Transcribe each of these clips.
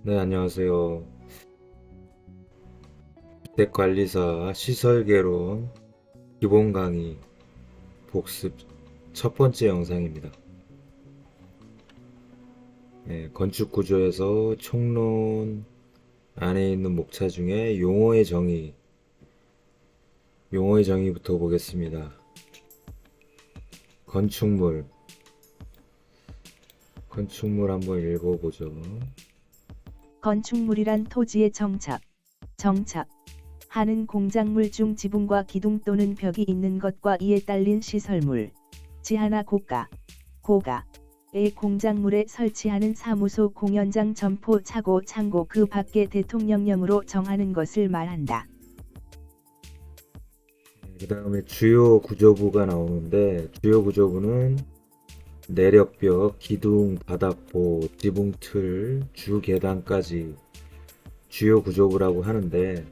네, 안녕하세요. 주택관리사 시설개론 기본 강의 복습 첫 번째 영상입니다. 네, 건축 구조에서 총론 안에 있는 목차 중에 용어의 정의부터 보겠습니다. 건축물, 건축물 한번 읽어보죠. 건축물이란 토지의 정착, 하는 공작물 중 지붕과 기둥 또는 벽이 있는 것과 이에 딸린 시설물, 지하나 고가의 공작물에 설치하는 사무소, 공연장, 점포, 차고, 창고 그 밖에 대통령령으로 정하는 것을 말한다. 그 다음에 주요 구조부가 나오는데, 주요 구조부는 내력벽, 기둥, 바닥보, 지붕틀, 주계단까지 주요 구조부라고 하는데,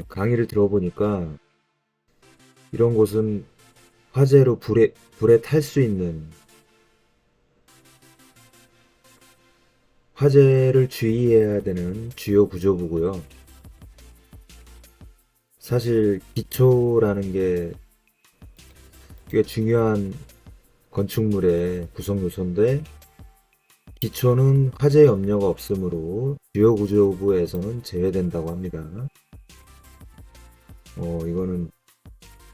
강의를 들어보니까 이런 곳은 화재로 불에 탈 수 있는, 화재를 주의해야 되는 주요 구조부고요. 사실 기초라는 게 꽤 중요한 건축물의 구성 요소인데, 기초는 화재 염려가 없으므로 주요 구조부에서는 제외된다고 합니다. 이거는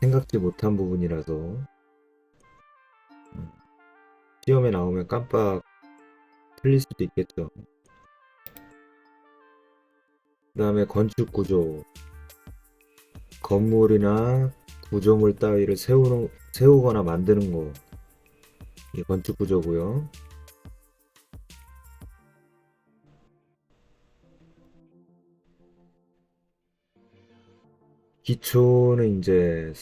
생각지 못한 부분이라서 시험에 나오면 깜빡 틀릴 수도 있겠죠. 그 다음에 건축 구조, 건물이나 구조물 따위를 세우거나 만드는 거, 이게 건축 구조고요. 기초는 이제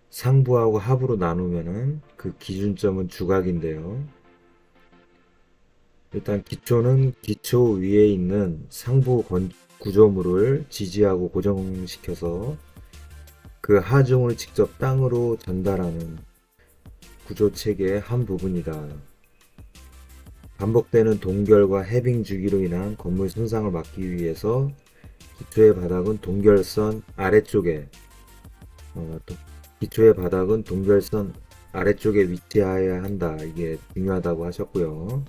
상부하고 하부로 나누면은 그 기준점은 주각인데요. 일단 기초는 기초 위에 있는 구조물을 지지하고 고정시켜서 그 하중을 직접 땅으로 전달하는 구조 체계의 한 부분이다. 반복되는 동결과 해빙 주기로 인한 건물 손상을 막기 위해서 기초의 바닥은 동결선 아래쪽에 기초의 바닥은 동결선 아래쪽에 위치하여야 한다. 이게 중요하다고 하셨고요.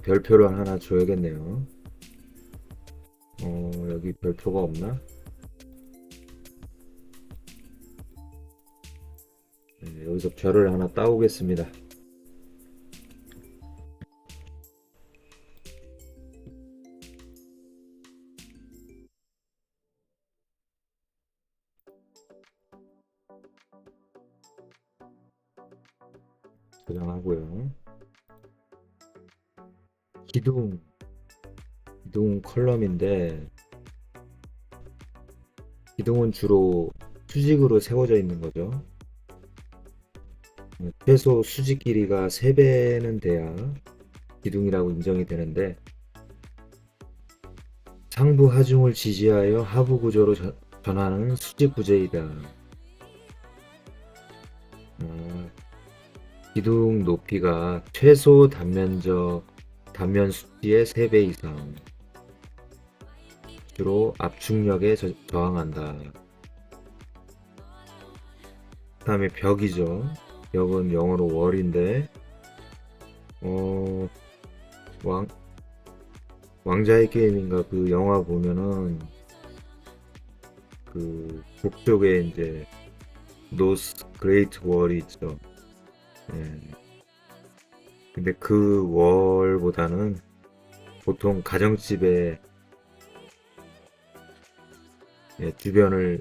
별표를 하나 줘야겠네요. 여기 별표가 없나? 네, 여기서 별을 하나 따오겠습니다. 저장하고요. 기둥, 기둥 컬럼인데, 기둥은 주로 수직으로 세워져 있는 거죠. 최소 수직 길이가 3배는 돼야 기둥이라고 인정이 되는데, 상부 하중을 지지하여 하부 구조로 전하는 수직 구조이다. 기둥 높이가 최소 단면 수치의 3배 이상, 주로 압축력에 저항한다. 그 다음에 벽이죠. 벽은 영어로 월인데, 왕, 왕자의 게임인가 그 영화 보면은 그 북쪽에 이제 노스 그레이트 월이 있죠. 예. 근데 그 월보다는 보통 가정집의 주변을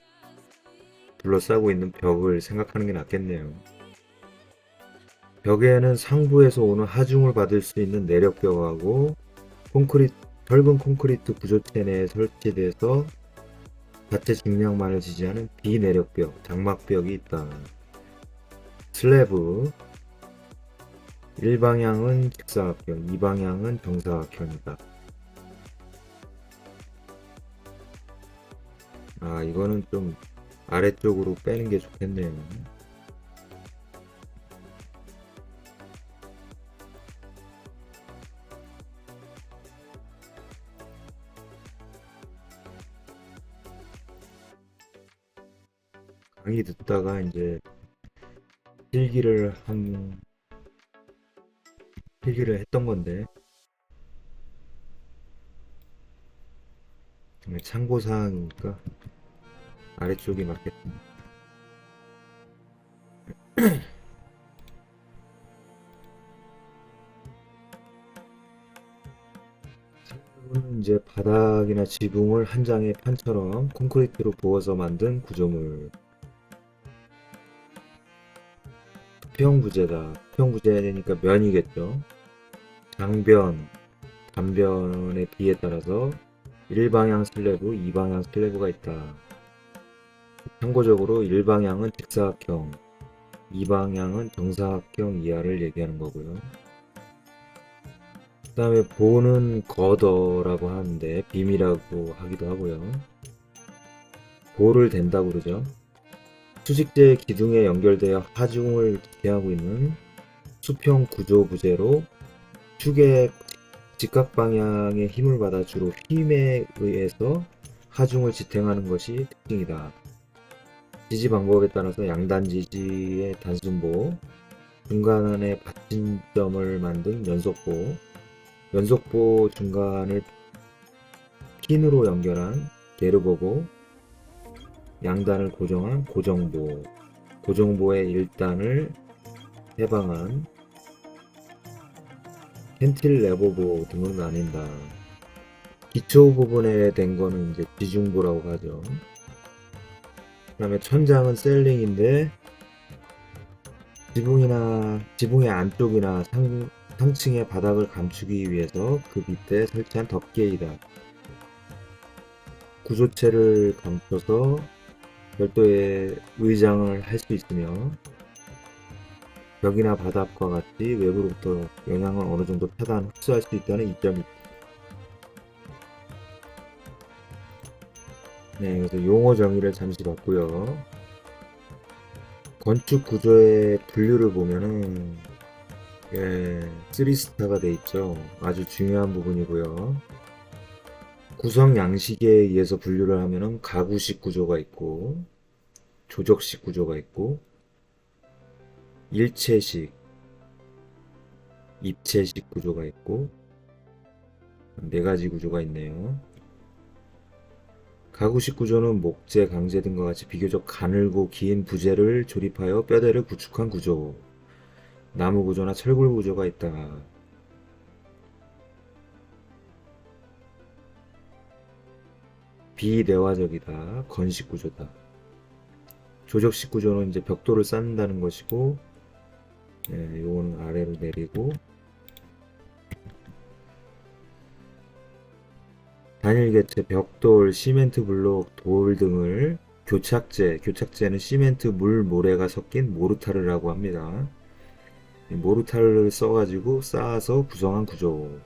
둘러싸고 있는 벽을 생각하는 게 낫겠네요. 벽에는 상부에서 오는 하중을 받을 수 있는 내력벽하고 넓은 콘크리트 구조체 내에 설치돼서 자체 중량만을 지지하는 비내력벽, 장막벽이 있다. 슬래브, 1방향은 직사각형, 2방향은 정사각형이다. 이거는 좀 아래쪽으로 빼는 게 좋겠네요. 강의 듣다가 이제 필기를 했던 건데 참고 사항이니까 아래쪽이 맞겠습니다. 이거는 이제 바닥이나 지붕을 한 장의 판처럼 콘크리트로 부어서 만든 구조물. 수평부재다. 수평부재니까 면이겠죠. 장변, 단변의 비에 따라서 1방향 슬래브, 2방향 슬래브가 있다. 참고적으로 1방향은 직사각형, 2방향은 정사각형 이하를 얘기하는 거고요. 그 다음에 보는 거더라고 하는데 빔이라고 하기도 하고요. 보를 댄다고 그러죠. 수직재 기둥에 연결되어 하중을 기대하고 있는 수평 구조 부재로 축의 직각 방향의 힘을 받아 주로 힘에 의해서 하중을 지탱하는 것이 특징이다. 지지 방법에 따라서 양단 지지의 단순보, 중간에 받침점을 만든 연속보, 연속보 중간을 핀으로 연결한 게르보고, 양단을 고정한 고정보, 고정보의 1단을 해방한 캔틸레버보 등으로 나뉜다. 기초 부분에 된 거는 이제 지중보라고 하죠. 그 다음에 천장은 셀링인데 지붕의 안쪽이나 상층의 바닥을 감추기 위해서 그 밑에 설치한 덮개이다. 구조체를 감춰서 별도의 의장을 할 수 있으며 벽이나 바닥과 같이 외부로부터 영향을 어느 정도 차단, 흡수할 수 있다는 이점이 있다. 네, 그래서 용어 정의를 잠시 봤고요. 건축 구조의 분류를 보면은 3스타가 돼 있죠. 아주 중요한 부분이고요. 구성 양식에 의해서 분류를 하면은 가구식 구조가 있고 조적식 구조가 있고 일체식, 입체식 구조가 있고 네 가지 구조가 있네요. 가구식 구조는 목재, 강재 등과 같이 비교적 가늘고 긴 부재를 조립하여 뼈대를 구축한 구조. 나무 구조나 철골 구조가 있다. 비내화적이다. 건식 구조다. 조적식 구조는 이제 벽돌을 쌓는다는 것이고, 요거는 아래로 내리고, 단일 개체, 벽돌, 시멘트 블록, 돌 등을 교착제는 시멘트, 물, 모래가 섞인 모르타르라고 합니다. 모르타르를 써가지고 쌓아서 구성한 구조.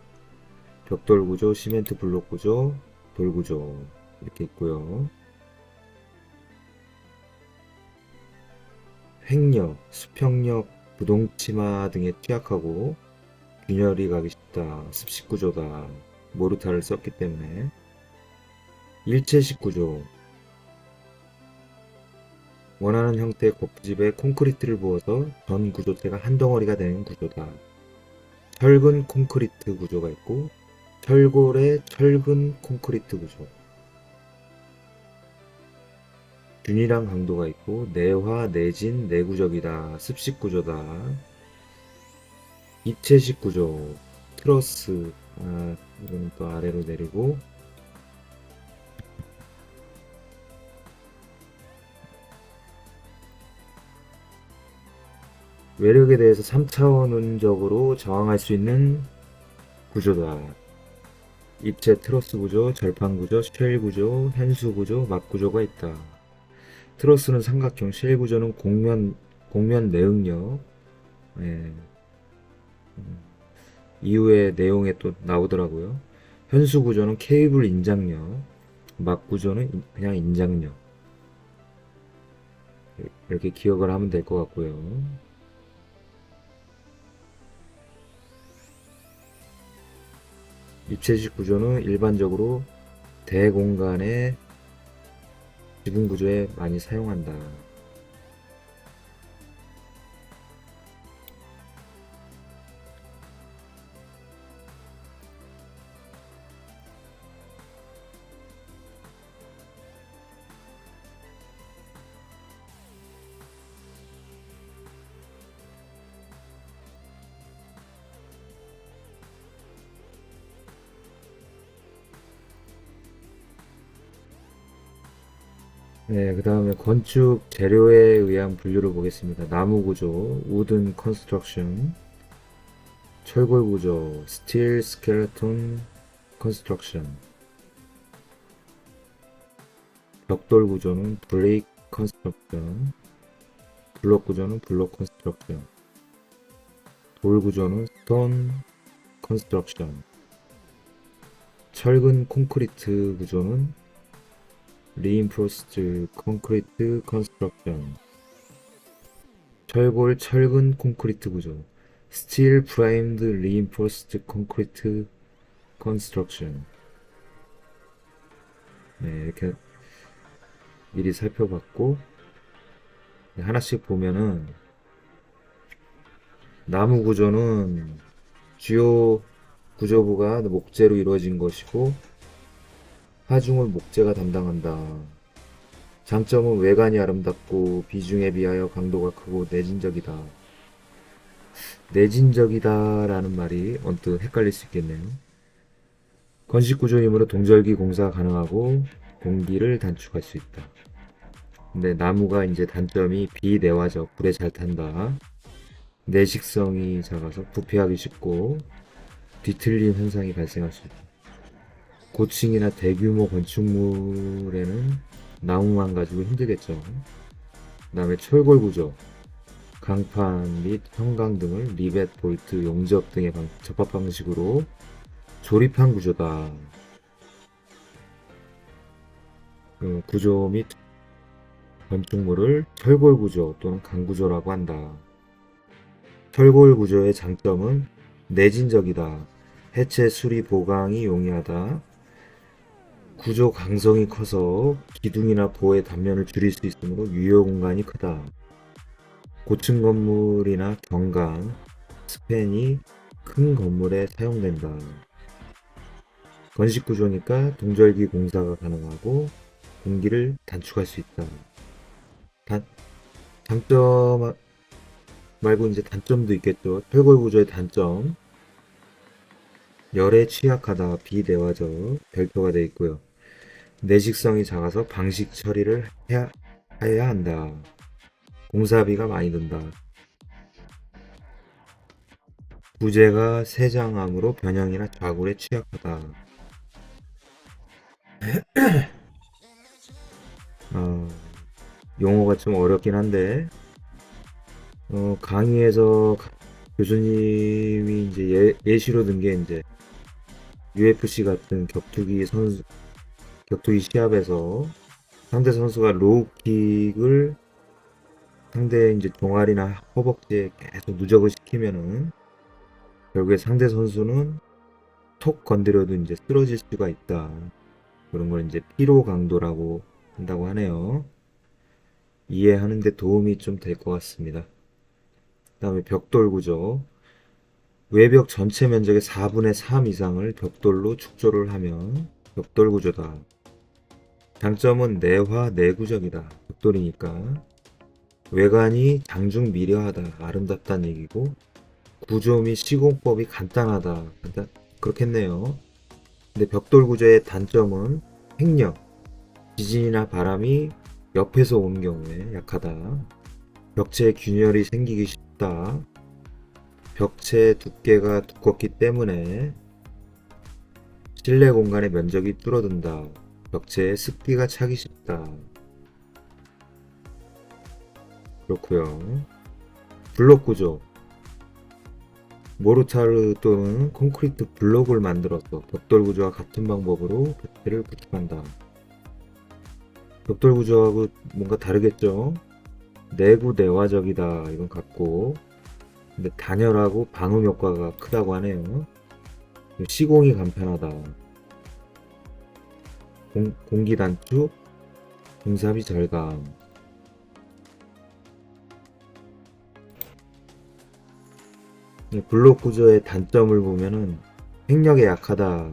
벽돌 구조, 시멘트 블록 구조, 돌 구조 이렇게 있고요. 횡력, 수평력, 부동치마 등에 취약하고 균열이 가기 쉽다. 습식 구조다. 모르타를 썼기 때문에. 일체식 구조. 원하는 형태의 곱집에 콘크리트를 부어서 전 구조체가 한 덩어리가 되는 구조다. 철근 콘크리트 구조가 있고 철골의 철근 콘크리트 구조. 균일한 강도가 있고 내화, 내진, 내구적이다. 습식 구조다. 입체식 구조. 트러스. 이거는 또 아래로 내리고 외력에 대해서 3차원적으로 저항할 수 있는 구조다. 입체 트러스 구조, 절판 구조, 쉘 구조, 현수 구조, 막 구조가 있다. 트러스는 삼각형, 쉘 구조는 공면 내응력. 예. 이후에 내용에 또 나오더라고요. 현수 구조는 케이블 인장력, 막 구조는 그냥 인장력. 이렇게 기억을 하면 될 것 같고요. 입체식 구조는 일반적으로 대공간의 지붕 구조에 많이 사용한다. 네, 그 다음에 건축 재료에 의한 분류를 보겠습니다. 나무 구조, wooden construction, 철골 구조, steel skeleton construction, 벽돌 구조는 brick construction, 블록 구조는 블록 construction, 돌 구조는 stone construction, 철근 콘크리트 구조는 reinforced concrete construction, 철골 철근 콘크리트 구조 steel framed reinforced concrete construction. 네, 이렇게 미리 살펴봤고, 네, 하나씩 보면은 나무 구조는 주요 구조부가 목재로 이루어진 것이고 하중을 목재가 담당한다. 장점은 외관이 아름답고 비중에 비하여 강도가 크고 내진적이다. 내진적이다 라는 말이 언뜻 헷갈릴 수 있겠네요. 건식 구조이므로 동절기 공사가 가능하고 공기를 단축할 수 있다. 근데 나무가 이제 단점이 비내화적, 불에 잘 탄다. 내식성이 작아서 부패하기 쉽고 뒤틀림 현상이 발생할 수 있다. 고층이나 대규모 건축물에는 나무만 가지고 힘들겠죠. 그 다음에 철골 구조, 강판 및 형광 등을 리벳, 볼트, 용접 등의 접합 방식으로 조립한 구조다. 구조 및 건축물을 철골 구조 또는 강구조라고 한다. 철골 구조의 장점은 내진적이다. 해체, 수리, 보강이 용이하다. 구조 강성이 커서 기둥이나 보의 단면을 줄일 수 있으므로 유효 공간이 크다. 고층 건물이나 경관, 스팬이 큰 건물에 사용된다. 건식 구조니까 동절기 공사가 가능하고 공기를 단축할 수 있다. 장점 말고 이제 단점도 있겠죠. 철골 구조의 단점. 열에 취약하다. 비내화적 별표가 되어 있고요. 내식성이 작아서 방식 처리를 해야 한다. 공사비가 많이 든다. 부재가 세장암으로 변형이나 좌굴에 취약하다. 용어가 좀 어렵긴 한데 강의에서 교수님이 이제 예시로 든 게 이제 UFC 같은 격투기 시합에서 상대 선수가 로우킥을 상대의 이제 종아리나 허벅지에 계속 누적을 시키면은 결국에 상대 선수는 톡 건드려도 이제 쓰러질 수가 있다. 그런 걸 이제 피로 강도라고 한다고 하네요. 이해하는 데 도움이 좀 될 것 같습니다. 그다음에 벽돌 구조. 외벽 전체 면적의 4분의 3 이상을 벽돌로 축조를 하면 벽돌 구조다. 장점은 내화 내구적이다. 벽돌이니까. 외관이 장중미려하다. 아름답다는 얘기고 구조 및 시공법이 간단하다. 그렇겠네요. 근데 벽돌 구조의 단점은 횡력. 지진이나 바람이 옆에서 오는 경우에 약하다. 벽체에 균열이 생기기 쉽다. 벽체 두께가 두껍기 때문에 실내 공간의 면적이 줄어든다. 벽체에 습기가 차기 쉽다. 그렇고요. 블록 구조. 모르타르 또는 콘크리트 블록을 만들어서 벽돌 구조와 같은 방법으로 벽체를 구축한다. 벽돌 구조하고 뭔가 다르겠죠? 내구 내화적이다. 이건 같고, 근데 단열하고 방음 효과가 크다고 하네요. 시공이 간편하다. 공기 단축, 공사비 절감. 블록 구조의 단점을 보면은 횡력에 약하다.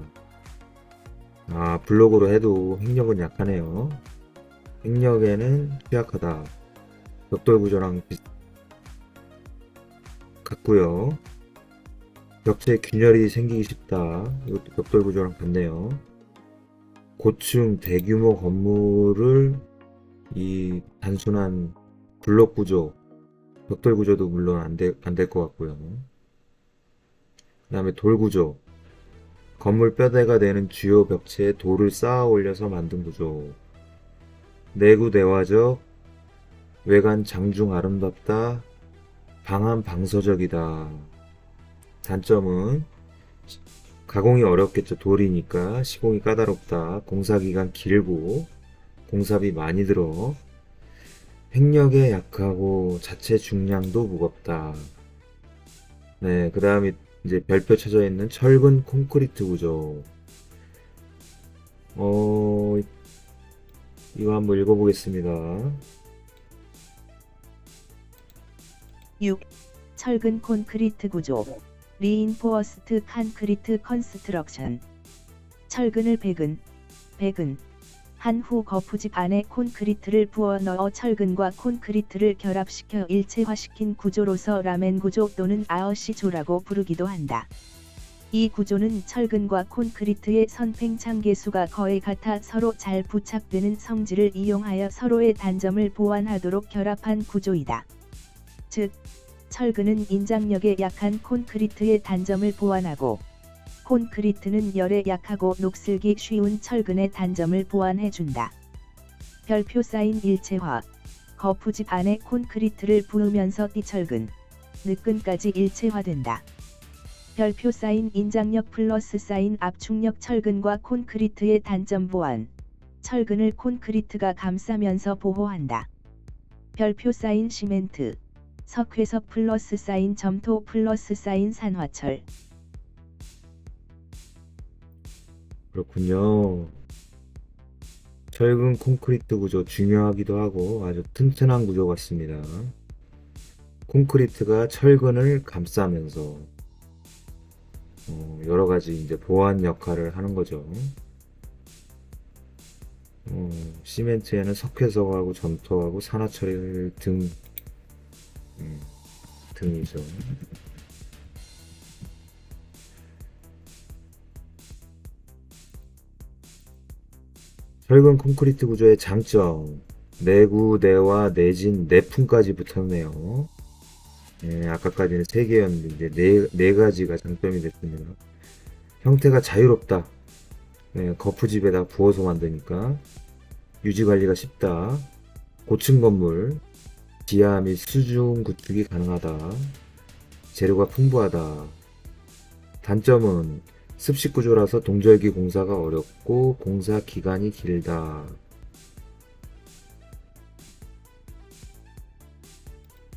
블록으로 해도 횡력은 약하네요. 횡력에는 취약하다. 벽돌 구조랑 같고요. 벽체에 균열이 생기기 쉽다. 이것도 벽돌 구조랑 같네요. 고층 대규모 건물을 이 단순한 블록 구조, 벽돌 구조도 물론 안 될 것 같고요. 그 다음에 돌 구조, 건물 뼈대가 되는 주요 벽체에 돌을 쌓아 올려서 만든 구조. 내구 내화적, 외관 장중 아름답다, 방한 방서적이다. 단점은 가공이 어렵겠죠. 돌이니까 시공이 까다롭다. 공사기간 길고 공사비 많이 들어. 횡력에 약하고 자체 중량도 무겁다. 네, 그 다음에 이제 별표 쳐져 있는 철근 콘크리트 구조. 어, 이거 한번 읽어보겠습니다. 6. 철근 콘크리트 구조. 리인포어스트 콘크리트 컨스트럭션. 철근을 백은 한 후 거푸집 안에 콘크리트를 부어 넣어 철근과 콘크리트를 결합시켜 일체화시킨 구조로서 라멘 구조 또는 아어시조라고 부르기도 한다. 이 구조는 철근과 콘크리트의 선팽창 계수가 거의 같아 서로 잘 부착되는 성질을 이용하여 서로의 단점을 보완하도록 결합한 구조이다. 즉, 철근은 인장력에 약한 콘크리트의 단점을 보완하고, 콘크리트는 열에 약하고 녹슬기 쉬운 철근의 단점을 보완해준다. 별표 사인 일체화. 거푸집 안에 콘크리트를 부으면서 띠철근, 느끈까지 일체화된다. 별표 사인 인장력 플러스 사인 압축력. 철근과 콘크리트의 단점 보완. 철근을 콘크리트가 감싸면서 보호한다. 별표 사인 시멘트. 석회석 플러스 사인 점토 플러스 사인 산화철. 그렇군요. 철근 콘크리트 구조 중요하기도 하고 아주 튼튼한 구조 같습니다. 콘크리트가 철근을 감싸면서 여러 가지 이제 보완 역할을 하는 거죠. 시멘트에는 석회석하고 점토하고 산화철 등이죠. 철근 콘크리트 구조의 장점. 내구, 내화, 내진, 내품까지 붙었네요. 예, 아까까지는 3개였는데 이제 네 가지가 장점이 됐습니다. 형태가 자유롭다. 예, 거푸집에다 부어서 만드니까 유지관리가 쉽다. 고층 건물, 지하 및 수중 구축이 가능하다. 재료가 풍부하다. 단점은 습식 구조라서 동절기 공사가 어렵고 공사 기간이 길다.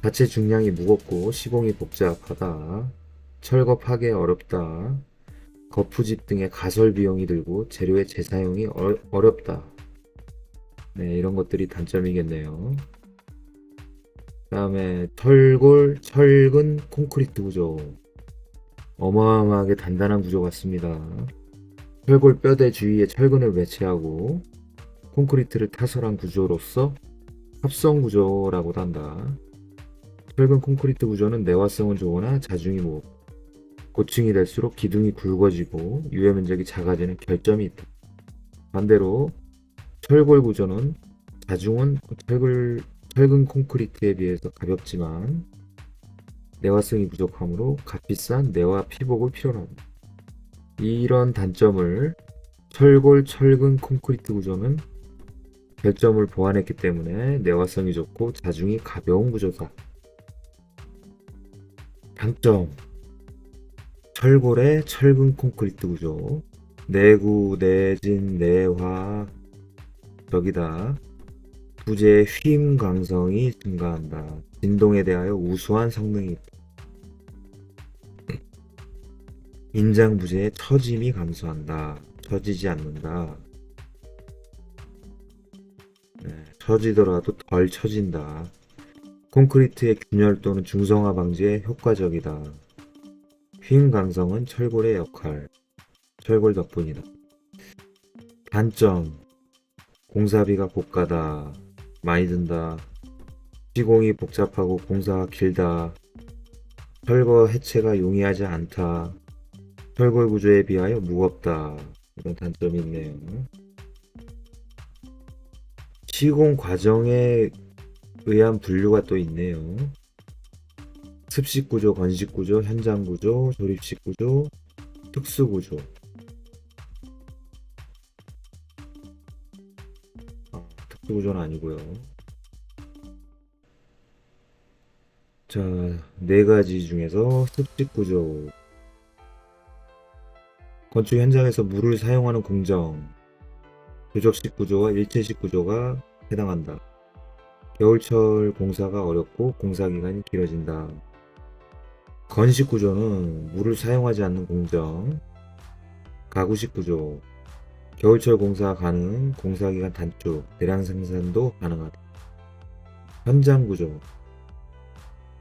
자체 중량이 무겁고 시공이 복잡하다. 철거 파괴 어렵다. 거푸집 등의 가설 비용이 들고 재료의 재사용이 어렵다. 네, 이런 것들이 단점이겠네요. 그 다음에 철근 콘크리트 구조. 어마어마하게 단단한 구조 같습니다. 철골 뼈대 주위에 철근을 배치하고 콘크리트를 타설한 구조로서 합성 구조라고도 한다. 철근 콘크리트 구조는 내화성은 좋으나 자중이 무겁고 고층이 될수록 기둥이 굵어지고 유해 면적이 작아지는 결점이 있다. 반대로 철골 구조는 자중은 철근 콘크리트에 비해서 가볍지만 내화성이 부족하므로 값비싼 내화 피복을 필요로 합니다. 이런 단점을 철근 콘크리트 구조는 결점을 보완했기 때문에 내화성이 좋고 자중이 가벼운 구조다. 단점. 철골의 철근 콘크리트 구조. 내구, 내진, 내화 적이다. 부재의 휨 강성이 증가한다. 진동에 대하여 우수한 성능이 있다. 인장 부재의 처짐이 감소한다. 처지지 않는다. 네, 처지더라도 덜 처진다. 콘크리트의 균열 또는 중성화 방지에 효과적이다. 휨 강성은 철골의 역할. 철골 덕분이다. 단점. 공사비가 고가다. 많이 든다. 시공이 복잡하고 공사가 길다. 철거 해체가 용이하지 않다. 철골 구조에 비하여 무겁다. 이런 단점이 있네요. 시공 과정에 의한 분류가 또 있네요. 습식 구조, 건식 구조, 현장 구조, 조립식 구조, 특수 구조. 특수 구조는 아니고요. 자, 네 가지 중에서 습식 구조. 건축 현장에서 물을 사용하는 공정, 조적식 구조와 일체식 구조가 해당한다. 겨울철 공사가 어렵고 공사 기간이 길어진다. 건식 구조는 물을 사용하지 않는 공정, 가구식 구조, 겨울철 공사 가능, 공사 기간 단축, 대량 생산도 가능하다. 현장 구조,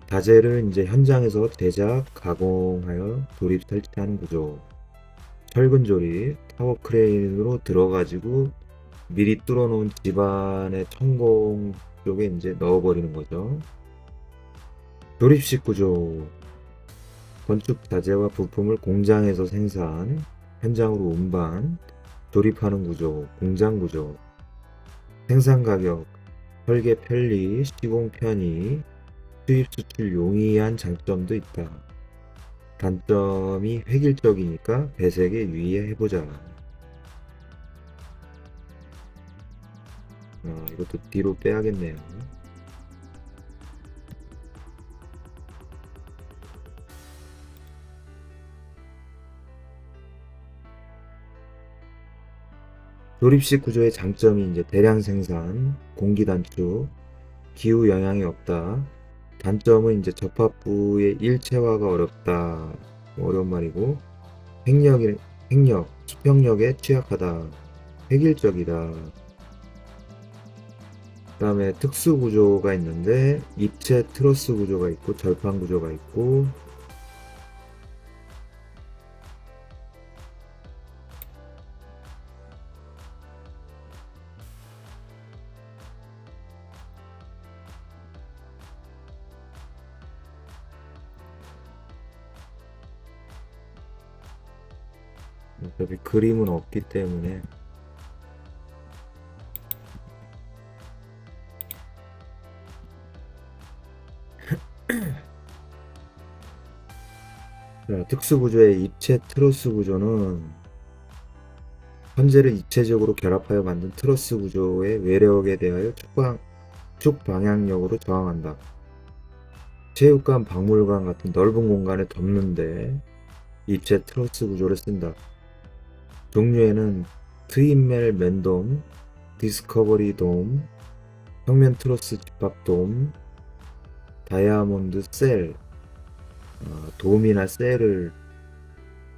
자재를 이제 현장에서 제작, 가공하여 조립, 설치하는 구조. 철근 조립, 타워 크레인으로 들어가지고 미리 뚫어놓은 집안의 천공 쪽에 이제 넣어버리는 거죠. 조립식 구조, 건축 자재와 부품을 공장에서 생산, 현장으로 운반, 조립하는 구조, 공장 구조. 생산 가격, 설계 편리, 시공 편의, 수입 수출 용이한 장점도 있다. 단점이 획일적이니까 배색에 유의해보자. 이것도 뒤로 빼야겠네요. 조립식 구조의 장점이 이제 대량 생산, 공기 단축, 기후 영향이 없다. 단점은 이제 접합부의 일체화가 어렵다. 어려운 말이고, 횡력, 수평력에 취약하다. 획일적이다. 그 다음에 특수 구조가 있는데, 입체 트러스 구조가 있고, 절판 구조가 있고, 어차피 그림은 없기 때문에 자, 특수구조의 입체 트러스 구조는 현재를 입체적으로 결합하여 만든 트러스 구조의 외력에 대하여 축방향력으로 저항한다. 체육관, 박물관 같은 넓은 공간을 덮는데 입체 트러스 구조를 쓴다. 종류에는 트윈멜 맨돔, 디스커버리 돔, 평면 트러스 집합돔, 다이아몬드 셀, 돔이나 셀을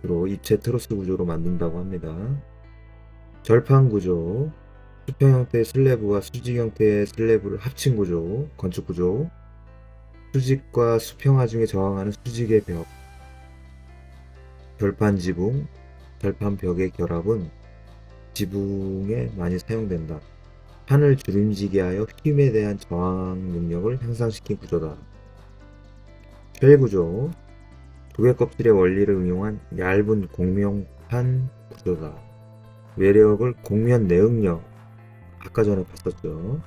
주로 입체 트러스 구조로 만든다고 합니다. 절판 구조, 수평 형태의 슬래브와 수직 형태의 슬래브를 합친 구조, 건축 구조, 수직과 수평 하중에 저항하는 수직의 벽, 절판 지붕, 절판 벽의 결합은 지붕에 많이 사용된다. 판을 주름지게 하여 힘에 대한 저항 능력을 향상시킨 구조다. 쉘 구조, 조개 껍질의 원리를 응용한 얇은 공명판 구조다. 외력을 곡면 내응력, 아까 전에 봤었죠.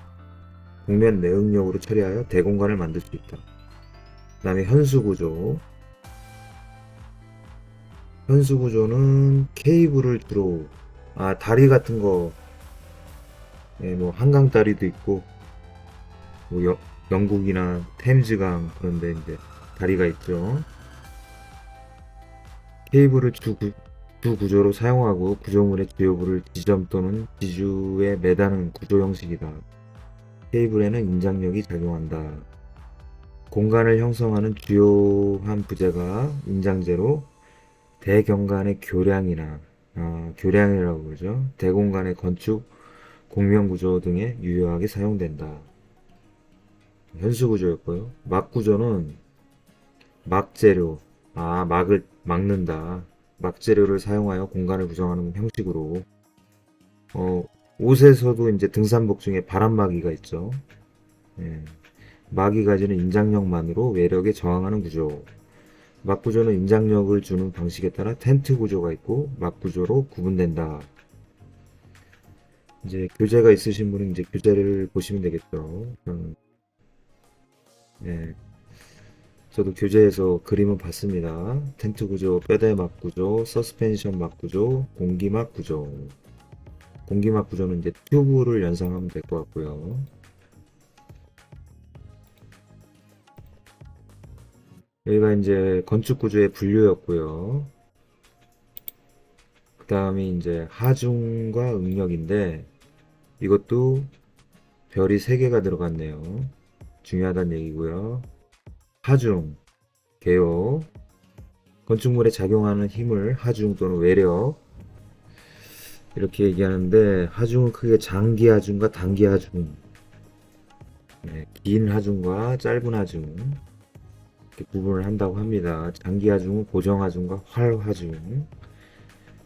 곡면 내응력으로 처리하여 대공간을 만들 수 있다. 그 다음에 현수 구조. 현수 구조는 케이블을 주로 다리 같은 거, 뭐 한강 다리도 있고, 뭐 영국이나 템즈강 그런데 이제 다리가 있죠. 케이블을 주 구조로 사용하고 구조물의 주요부를 지점 또는 지주에 매다는 구조 형식이다. 케이블에는 인장력이 작용한다. 공간을 형성하는 주요한 부재가 인장재로 대경관의 교량이나 교량이라고 그러죠. 대공간의 건축, 공명구조 등에 유효하게 사용된다. 현수구조였고요. 막구조는 막재료, 막을 막는다. 막재료를 사용하여 공간을 구성하는 형식으로 옷에서도 이제 등산복 중에 바람막이가 있죠. 예. 막이 가지는 인장력만으로 외력에 저항하는 구조. 막구조는 인장력을 주는 방식에 따라 텐트 구조가 있고 막구조로 구분된다. 이제 교재가 있으신 분은 이제 교재를 보시면 되겠죠. 예, 저도 교재에서 그림은 봤습니다. 텐트 구조, 뼈대막 구조, 서스펜션 막 구조, 공기막 구조. 공기막 구조는 이제 튜브를 연상하면 될 것 같고요. 여기가 이제 건축 구조의 분류였고요. 그 다음이 이제 하중과 응력인데 이것도 별이 3개가 들어갔네요. 중요하다는 얘기고요. 하중, 개요. 건축물에 작용하는 힘을 하중 또는 외력 이렇게 얘기하는데 하중은 크게 장기 하중과 단기 하중, 네, 긴 하중과 짧은 하중 이렇게 구분을 한다고 합니다. 장기 하중은 고정 하중과 활 하중,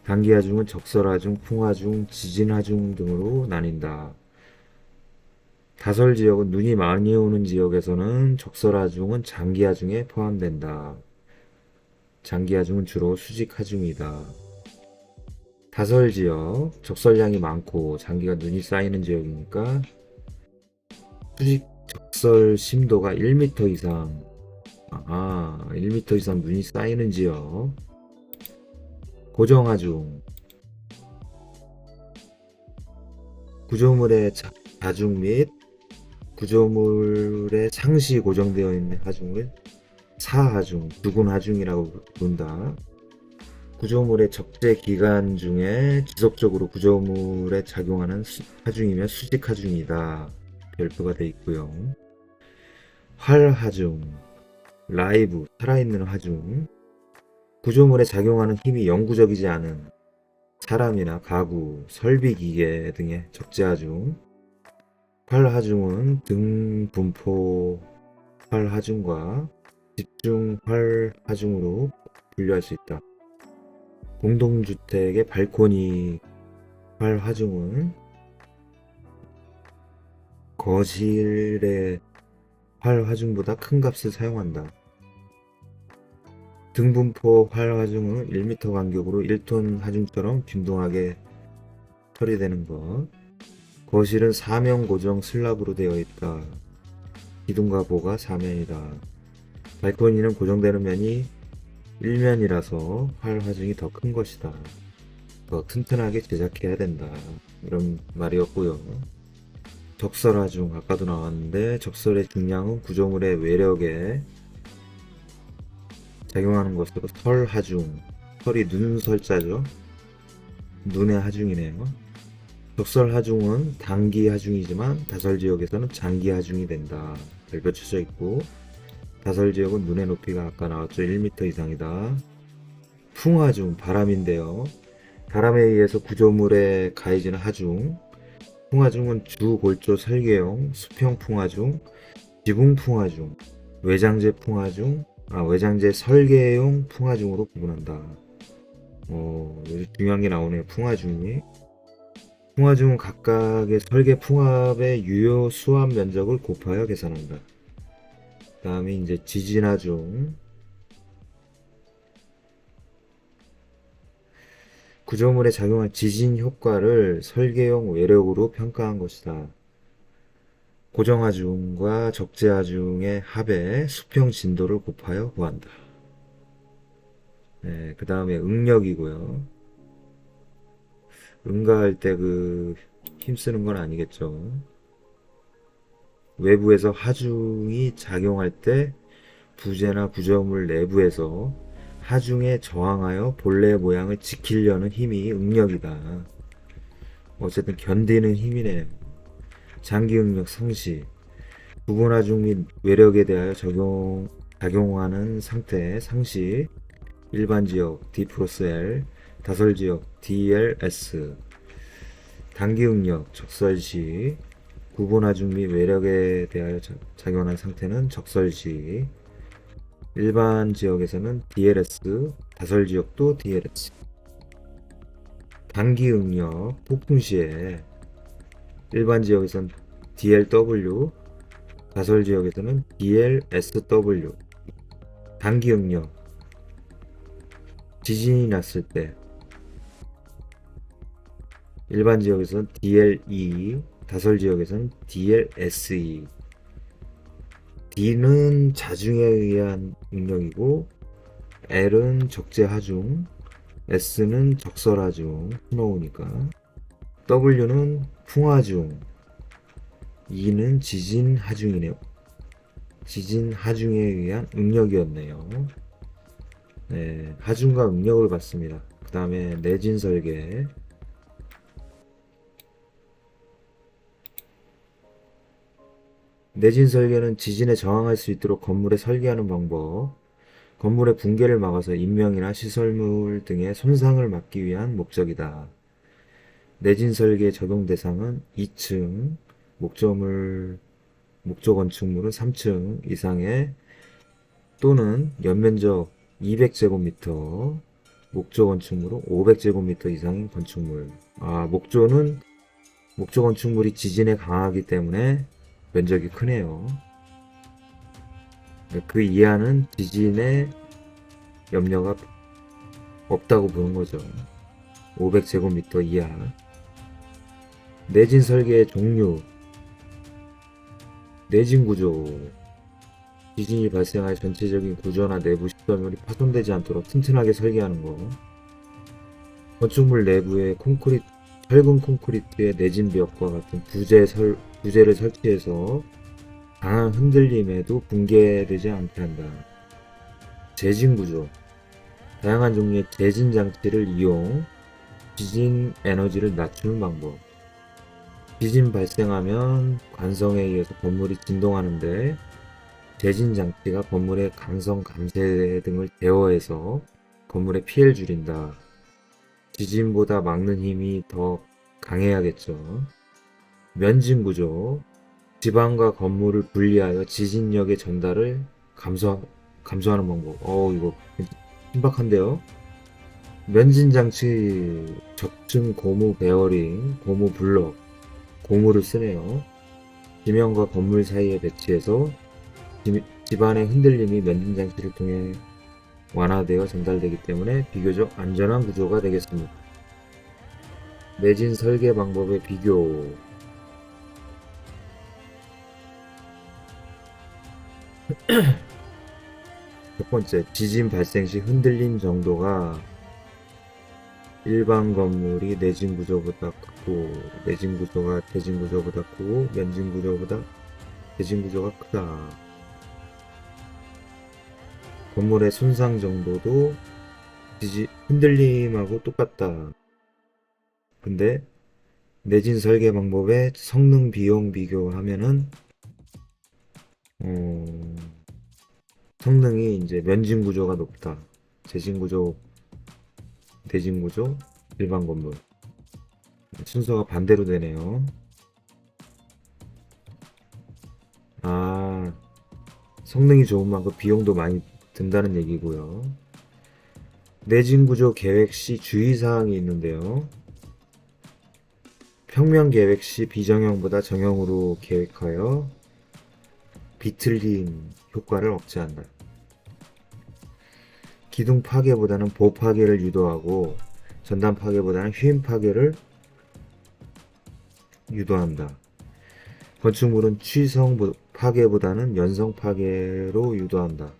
단기 하중은 적설 하중, 풍 하중, 지진 하중 등으로 나뉜다. 다설 지역은 눈이 많이 오는 지역에서는 적설 하중은 장기 하중에 포함된다. 장기 하중은 주로 수직 하중이다. 다설 지역, 적설량이 많고 장기가 눈이 쌓이는 지역이니까 수직 적설 심도가 1m 이상, 1m 이상 눈이 쌓이는 지역. 고정하중, 구조물의 자중 및 구조물의 상시 고정되어 있는 하중을 사하중, 두근하중이라고 부른다. 구조물의 적재 기간 중에 지속적으로 구조물에 작용하는 하중이면 수직하중이다. 별표가 되어 있고요. 활하중, 라이브, 살아있는 하중. 구조물에 작용하는 힘이 영구적이지 않은 사람이나 가구, 설비 기계 등의 적재하중. 활하중은 등 분포 활하중과 집중 활하중으로 분류할 수 있다. 공동주택의 발코니 활하중은 거실의 활하중보다 큰 값을 사용한다. 등분포 활하중은 1m 간격으로 1톤 하중처럼 균등하게 처리되는 것. 거실은 사면 고정 슬랍으로 되어 있다. 기둥과 보가 사면이다. 발코니는 고정되는 면이 1면이라서 활하중이 더 큰 것이다. 더 튼튼하게 제작해야 된다. 이런 말이었고요. 적설하중 아까도 나왔는데 적설의 중량은 구조물의 외력에 작용하는 것으로 설하중, 설이 눈설자죠. 눈의 하중이네요. 적설 하중은 단기 하중이지만 다설 지역에서는 장기 하중이 된다. 별표 쳐져 있고 다설 지역은 눈의 높이가 아까 나왔죠. 1m 이상이다. 풍하중, 바람인데요. 바람에 의해서 구조물에 가해지는 하중. 풍하중은 주골조 설계용, 수평 풍하중, 지붕 풍하중, 외장재 풍하중, 외장재 설계용 풍하중으로 구분한다. 여기 중요한 게 나오네요. 풍하중이. 풍하중은 각각의 설계 풍합의 유효 수압 면적을 곱하여 계산한다. 그 다음에 이제 지진하중. 구조물에 작용한 지진 효과를 설계용 외력으로 평가한 것이다. 고정하중과 적재하중의 합의 수평 진도를 곱하여 구한다. 네, 그 다음에 응력이고요. 응가할 때 힘쓰는 건 아니겠죠. 외부에서 하중이 작용할 때 부재나 구조물 내부에서 하중에 저항하여 본래 모양을 지키려는 힘이 응력이다. 어쨌든 견디는 힘이네요. 장기 응력 상시, 부분 하중 및 외력에 대하여 작용하는 상태 상시, 일반 지역 D 플러스 L, 다설 지역 DLS, 단기 응력 적설시, 구분 하중 및 외력에 대하여 작용하는 상태는 적설시, 일반 지역에서는 DLS, 다설 지역도 DLS. 단기 응력 폭풍 시에 일반 지역에서는 DLW, 다설 지역에서는 DLSW. 단기 응력 지진이 났을 때 일반 지역에서는 DLE, 다설 지역에서는 DLSE. D는 자중에 의한 응력이고 L은 적재 하중, S는 적설 하중, 스노우니까. W는 풍하중, E는 지진 하중이네요. 지진 하중에 의한 응력이었네요. 네, 하중과 응력을 봤습니다. 그 다음에 내진 설계. 내진 설계는 지진에 저항할 수 있도록 건물에 설계하는 방법. 건물의 붕괴를 막아서 인명이나 시설물 등의 손상을 막기 위한 목적이다. 내진 설계 적용 대상은 2층, 목조 건축물은 3층 이상의 또는 연면적 200제곱미터, 목조 건축물은 500제곱미터 이상인 건축물. 목조 건축물이 지진에 강하기 때문에 면적이 크네요. 그 이하는 지진에 염려가 없다고 보는 거죠. 500제곱미터 이하. 내진 설계의 종류. 내진 구조. 지진이 발생할 전체적인 구조나 내부 시설물이 파손되지 않도록 튼튼하게 설계하는 거. 건축물 내부에 철근 콘크리트의 내진 벽과 같은 부재를 설치해서 강한 흔들림에도 붕괴되지 않게 한다. 재진 구조. 다양한 종류의 재진 장치를 이용 지진 에너지를 낮추는 방법. 지진 발생하면 관성에 의해서 건물이 진동하는데 재진 장치가 건물의 강성 감쇄 등을 제어해서 건물의 피해를 줄인다. 지진보다 막는 힘이 더 강해야겠죠. 면진 구조. 지방과 건물을 분리하여 지진력의 전달을 감소하는 방법. 이거 신박한데요. 면진 장치, 적층 고무 베어링, 고무 블럭, 고무를 쓰네요. 지면과 건물 사이에 배치해서 집안의 흔들림이 면진 장치를 통해 완화되어 전달되기 때문에 비교적 안전한 구조가 되겠습니다. 내진 설계 방법의 비교. 첫 번째, 지진 발생 시 흔들림 정도가 일반 건물이 내진 구조보다 크고, 내진 구조가 대진 구조보다 크고, 면진 구조보다 대진 구조가 크다. 건물의 손상 정도도 흔들림하고 똑같다. 근데 내진 설계 방법의 성능 비용 비교하면은 성능이 이제 면진 구조가 높다. 재진 구조, 대진 구조, 일반 건물. 순서가 반대로 되네요. 성능이 좋은 만큼 비용도 많이 든다는 얘기고요. 내진 구조 계획 시 주의사항이 있는데요. 평면 계획 시 비정형보다 정형으로 계획하여 비틀림 효과를 억제한다. 기둥 파괴보다는 보 파괴를 유도하고 전단 파괴보다는 휘임 파괴를 유도한다. 건축물은 취성 파괴보다는 연성 파괴로 유도한다.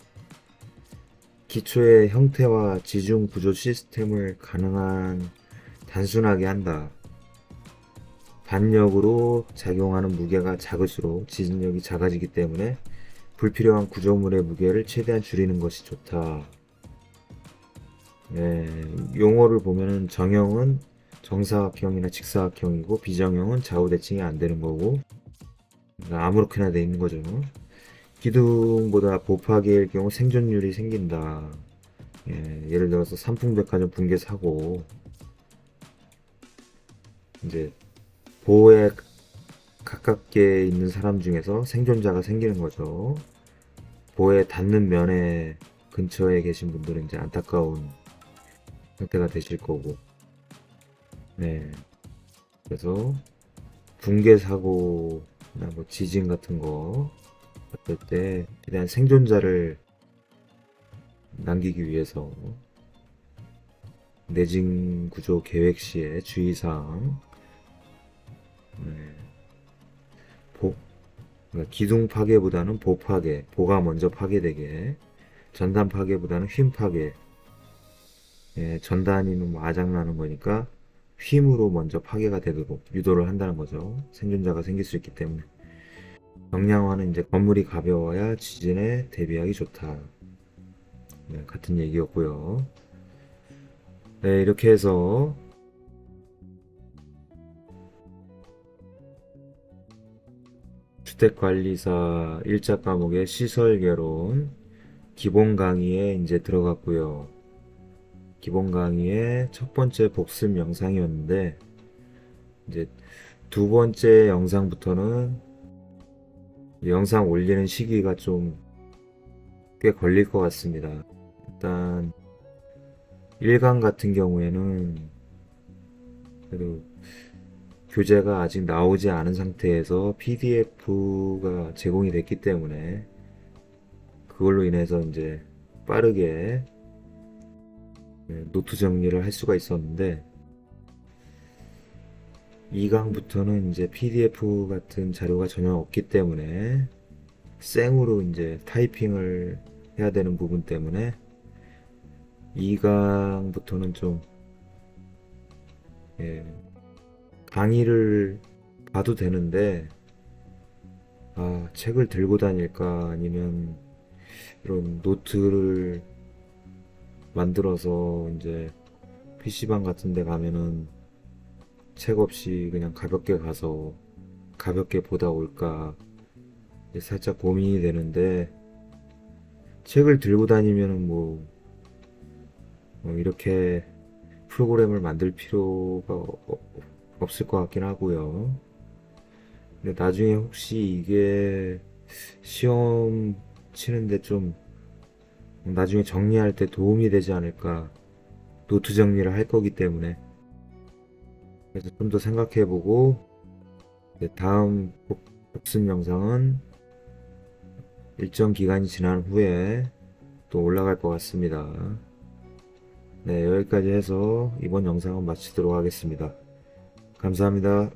기초의 형태와 지중 구조 시스템을 가능한 단순하게 한다. 반력으로 작용하는 무게가 작을수록 지진력이 작아지기 때문에 불필요한 구조물의 무게를 최대한 줄이는 것이 좋다. 용어를 보면은 정형은 정사각형이나 직사각형이고 비정형은 좌우대칭이 안 되는 거고 아무렇게나 돼 있는 거죠. 기둥보다 보파계일 경우 생존율이 생긴다. 예를 들어서 삼풍백화점 붕괴 사고 이제 보호에 가깝게 있는 사람 중에서 생존자가 생기는 거죠. 보호에 닿는 면에 근처에 계신 분들은 이제 안타까운 상태가 되실 거고. 그래서 붕괴 사고나 뭐 지진 같은 거 어떨 때 최대한 생존자를 남기기 위해서 내진 구조 계획 시에 주의사항. 네. 보, 그러니까 기둥 파괴보다는 보 파괴, 보가 먼저 파괴되게, 전단 파괴보다는 휨 파괴. 예, 전단이면 뭐 아작나는 거니까 휨으로 먼저 파괴가 되도록 유도를 한다는 거죠. 생존자가 생길 수 있기 때문에. 경량화는 이제 건물이 가벼워야 지진에 대비하기 좋다. 네, 같은 얘기였고요. 네, 이렇게 해서 주택관리사 1차 과목의 시설개론 기본 강의에 이제 들어갔고요. 기본 강의의 첫 번째 복습 영상이었는데 이제 두 번째 영상부터는 영상 올리는 시기가 좀 꽤 걸릴 것 같습니다. 일단 1강 같은 경우에는 그래도 교재가 아직 나오지 않은 상태에서 PDF가 제공이 됐기 때문에 그걸로 인해서 이제 빠르게 노트 정리를 할 수가 있었는데 2강부터는 이제 PDF 같은 자료가 전혀 없기 때문에 생으로 이제 타이핑을 해야 되는 부분 때문에 2강부터는 좀 강의를 봐도 되는데 책을 들고 다닐까 아니면 이런 노트를 만들어서 이제 PC방 같은 데 가면은 책 없이 그냥 가볍게 가서 가볍게 보다 올까 살짝 고민이 되는데 책을 들고 다니면은 뭐 이렇게 프로그램을 만들 필요가 없을 것 같긴 하고요. 근데 나중에 혹시 이게 시험 치는데 좀 나중에 정리할 때 도움이 되지 않을까, 노트 정리를 할 거기 때문에 그래서 좀 더 생각해보고 다음 복습 영상은 일정 기간이 지난 후에 또 올라갈 것 같습니다. 네, 여기까지 해서 이번 영상은 마치도록 하겠습니다. 감사합니다.